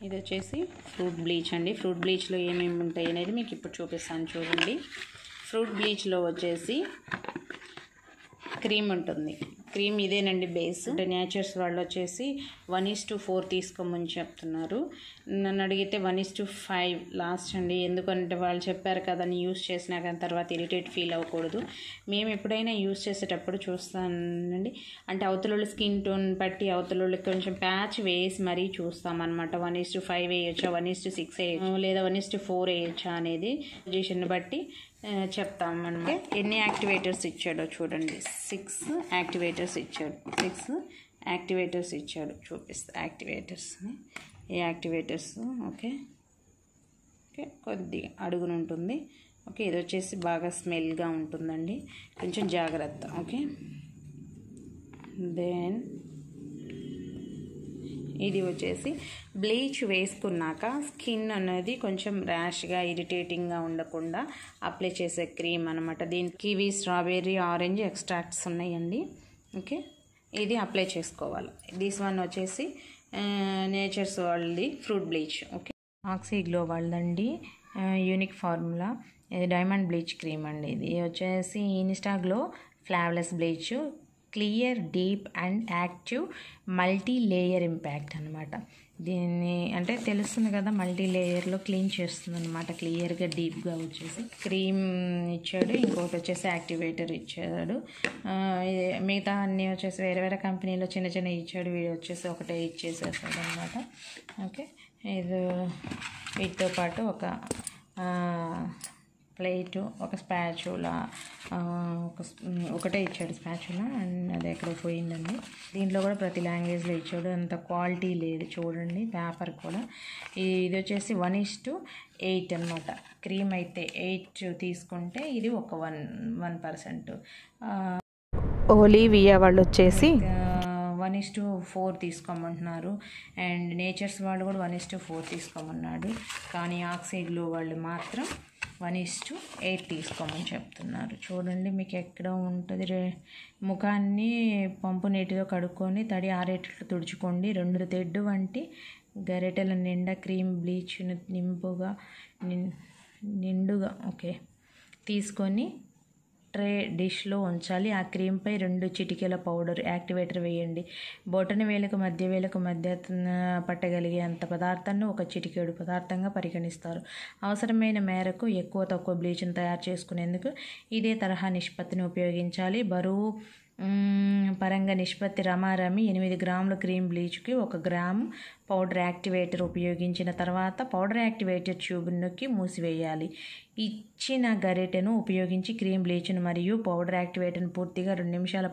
ఇది వచ్చేసి fruit bleach అండి. ఫ్రూట్ బ్లీచ్లో ఏమేమి ఉంటాయి అనేది మీకు ఇప్పుడు చూపిస్తాను చూడండి. ఫ్రూట్ బ్లీచ్లో వచ్చేసి క్రీమ్ ఉంటుంది. క్రీమ్ ఇదేనండి బేస్. అంటే నేచర్స్ వాళ్ళు వచ్చేసి 1:4 తీసుకోమని చెప్తున్నారు. నన్ను అడిగితే 1:5 లాస్ట్ అండి. ఎందుకంటే వాళ్ళు చెప్పారు కదా అని యూస్ చేసినా కానీ తర్వాత ఇరిటేట్ ఫీల్ అవ్వకూడదు. మేము ఎప్పుడైనా యూస్ చేసేటప్పుడు చూస్తానండి, అంటే అవతల స్కిన్ టోన్ బట్టి అవతలకి కొంచెం ప్యాచ్ వేసి మరీ చూస్తామన్నమాట. 1:5 వేయచ్చా, 1:6 వేయచ్చు, లేదా 1:4 వేయచ్చా అనేది పొజిషన్ బట్టి చెప్తామన్నమాట. ఎన్ని యాక్టివేటర్స్ ఇచ్చాడో చూడండి. 6 యాక్టివేటర్స్ ఇచ్చాడు. 6 యాక్టివేటర్స్ ఇచ్చాడు. చూపిస్తా యాక్టివేటర్స్ని. ఏ యాక్టివేటర్స్ ఓకే ఓకే కొద్దిగా అడుగున ఉంటుంది. ఓకే, ఇది వచ్చేసి బాగా స్మెల్గా ఉంటుందండి, కొంచెం జాగ్రత్త. ఓకే, దెన్ ఇది వచ్చేసి బ్లీచ్ వేసుకున్నాక స్కిన్ అనేది కొంచెం ర్యాష్గా ఇరిటేటింగ్గా ఉండకుండా అప్లై చేసే క్రీమ్ అనమాట. దీనికి కివీ, స్ట్రాబెర్రీ, ఆరెంజ్ ఎక్స్ట్రాక్ట్స్ ఉన్నాయండి. ఓకే, ఇది అప్లై చేసుకోవాలి. దిస్ వన్ వచ్చేసి నేచర్స్ వాళ్ళది ఫ్రూట్ బ్లీచ్. ఓకే, ఆక్సీగ్లో వాళ్ళదండి యూనిక్ ఫార్ములా. ఇది డైమండ్ బ్లీచ్ క్రీమ్ అండి. ఇది వచ్చేసి Instaglow flawless bleach, clear, deep and active multi layer impact అనమాట. దీన్ని అంటే తెలుస్తుంది కదా, మల్టీ లేయర్లో క్లీన్ చేస్తుంది అనమాట. క్లియర్గా డీప్గా వచ్చేసి క్రీమ్ ఇచ్చాడు. ఇంకోటి వచ్చేసి యాక్టివేటర్ ఇచ్చాడు. మిగతా అన్నీ వచ్చేసి వేరే వేరే కంపెనీలో చిన్న చిన్న ఇచ్చాడు. వీడు వచ్చేసి ఒకటే ఇచ్చేసేసాడు అనమాట. ఓకే, ఇది వీటితో పాటు ఒక ప్లేటు, ఒక స్పాచులా, ఒకటే ఇచ్చాడు స్పాచులా. అండ్ అది ఎక్కడ పోయిందండి. దీంట్లో కూడా ప్రతి లాంగ్వేజ్లో ఇచ్చాడు. అంత క్వాలిటీ లేదు చూడండి. పేపర్ కూడా ఇది వచ్చేసి 1:8 అనమాట. క్రీమ్ అయితే 8 తీసుకుంటే ఇది ఒక 1%. ఓలివియా వాళ్ళు వచ్చేసి 1:4 తీసుకోమంటున్నారు. అండ్ నేచర్స్ వాళ్ళు కూడా 1:4 తీసుకోమన్నాడు. కానీ ఆక్సీగ్లో వాళ్ళు మాత్రం 1:8 తీసుకోమని చెప్తున్నారు. చూడండి, మీకు ఎక్కడ ఉంటుంది. ముఖాన్ని పంపు నీటిలో కడుక్కొని తడి ఆరేటట్లు తుడుచుకోండి. 2 తెడ్డు వంటి గరిటెల నిండా క్రీమ్ బ్లీచ్ను నిండుగా ఓకే తీసుకొని ట్రే డిష్లో ఉంచాలి. ఆ క్రీమ్పై 2 చిటికెల పౌడర్ యాక్టివేటర్ వేయండి. బొటన వేలకు మధ్య పట్టగలిగే అంత పదార్థాన్ని ఒక చిటికెడు పదార్థంగా పరిగణిస్తారు. అవసరమైన మేరకు ఎక్కువ తక్కువ బ్లీచ్ను తయారు చేసుకునేందుకు ఇదే తరహా నిష్పత్తిని ఉపయోగించాలి. బరువు పరంగా నిష్పత్తి రమారమి 8 గ్రాముల క్రీమ్ బ్లీచ్కి 1 గ్రాము పౌడర్ యాక్టివేటర్ ఉపయోగించిన తర్వాత పౌడర్ యాక్టివేటర్ ట్యూబ్ నొక్కి మూసివేయాలి. ఇచ్చిన గరిటెను ఉపయోగించి క్రీమ్ బ్లీచ్ను మరియు పౌడర్ యాక్టివేటర్ను పూర్తిగా 2 నిమిషాల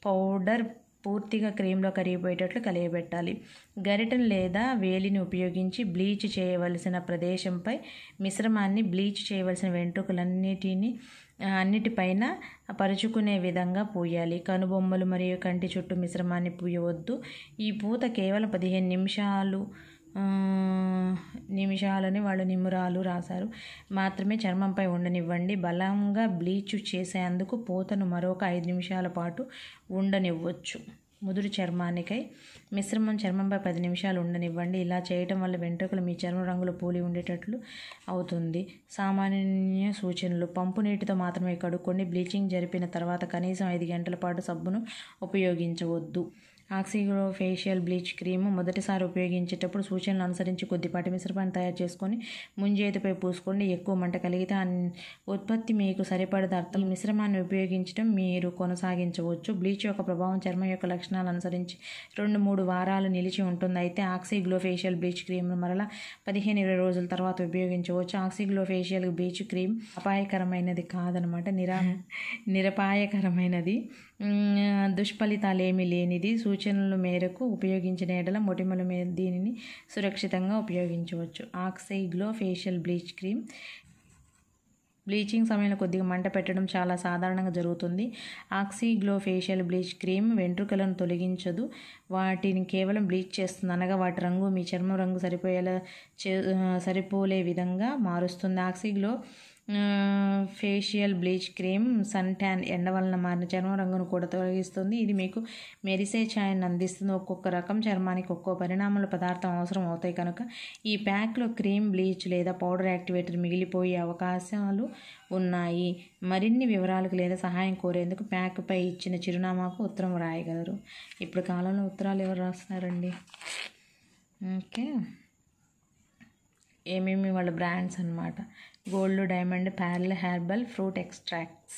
పౌడర్ పూర్తిగా క్రీమ్లో కరిగిపోయేటట్లు కలియబెట్టాలి. గరిటెను లేదా వేలిని ఉపయోగించి బ్లీచ్ చేయవలసిన ప్రదేశంపై మిశ్రమాన్ని బ్లీచ్ చేయవలసిన అన్నిటిపైన పరుచుకునే విధంగా పూయాలి. కనుబొమ్మలు మరియు కంటి చుట్టూ మిశ్రమాన్ని పూయవద్దు. ఈ పూత కేవలం 15 నిమిషాలని వాళ్ళు నిమురాలు రాశారు మాత్రమే చర్మంపై ఉండనివ్వండి. బలంగా బ్లీచ్ చేసేందుకు పూతను మరొక 5 నిమిషాల పాటు ఉండనివ్వచ్చు. ముదురు చర్మానికై మిశ్రమం చర్మంపై 10 నిమిషాలు ఉండనివ్వండి. ఇలా చేయటం వల్ల వెంట్రుకలు మీ చర్మ రంగులో పోలి ఉండేటట్లు అవుతుంది. సామాన్య సూచనలు: పంపు నీటితో మాత్రమే కడుక్కోండి. బ్లీచింగ్ జరిపిన తర్వాత కనీసం 5 గంటల పాటు సబ్బును ఉపయోగించవద్దు. ఆక్సీగ్లో ఫేషియల్ బ్లీచ్ క్రీము మొదటిసారి ఉపయోగించేటప్పుడు సూచనలు అనుసరించి కొద్దిపాటి మిశ్రమాన్ని తయారు చేసుకొని ముంజేతిపై పూసుకోండి. ఎక్కువ మంట కలిగితే ఉత్పత్తి మీకు సరిపడదు అర్థం. ఈ మిశ్రమాన్ని ఉపయోగించడం మీరు కొనసాగించవచ్చు. బ్లీచ్ యొక్క ప్రభావం చర్మం యొక్క లక్షణాలు అనుసరించి 2-3 వారాలు నిలిచి ఉంటుంది. అయితే ఆక్సీగ్లో ఫేషియల్ బ్లీచ్ క్రీమ్ను మరలా 15-20 రోజుల తర్వాత ఉపయోగించవచ్చు. ఆక్సీగ్లో ఫేషియల్ బ్లీచ్ క్రీమ్ అపాయకరమైనది కాదనమాట, నిరపాయకరమైనది, దుష్ఫలితాలేమీ లేనిది. సూచనల మేరకు ఉపయోగించిన ఎడల మొటిమల మీద దీనిని సురక్షితంగా ఉపయోగించవచ్చు. ఆక్సీగ్లో ఫేషియల్ బ్లీచ్ క్రీమ్ బ్లీచింగ్ సమయంలో కొద్దిగా మంట పెట్టడం చాలా సాధారణంగా జరుగుతుంది. ఆక్సీగ్లో ఫేషియల్ బ్లీచ్ క్రీమ్ వెంట్రుకలను తొలగించదు, వాటిని కేవలం బ్లీచ్ చేస్తుంది. అనగా వాటి రంగు మీ చర్మం రంగు సరిపోలే విధంగా మారుస్తుంది. Oxyglow facial bleach cream sun tan ఎండ వలన మారిన చర్మం రంగును కూడా తొలగిస్తుంది. ఇది మీకు మెరిసే ఛాయను అందిస్తుంది. ఒక్కొక్క రకం చర్మానికి ఒక్కో పరిణామాల పదార్థం అవసరం అవుతాయి కనుక ఈ ప్యాక్లో క్రీమ్, బ్లీచ్ లేదా పౌడర్ యాక్టివేటర్ మిగిలిపోయే అవకాశాలు ఉన్నాయి. మరిన్ని వివరాలకు లేదా సహాయం కోరేందుకు ప్యాక్పై ఇచ్చిన చిరునామాకు ఉత్తరం రాయగలరు. ఇప్పుడు కాలంలో ఉత్తరాలు ఎవరు రాస్తున్నారండి? ఓకే, ఏమేమి వాళ్ళ బ్రాండ్స్ అన్నమాట: gold, diamond, parallel, herbal, fruit extracts.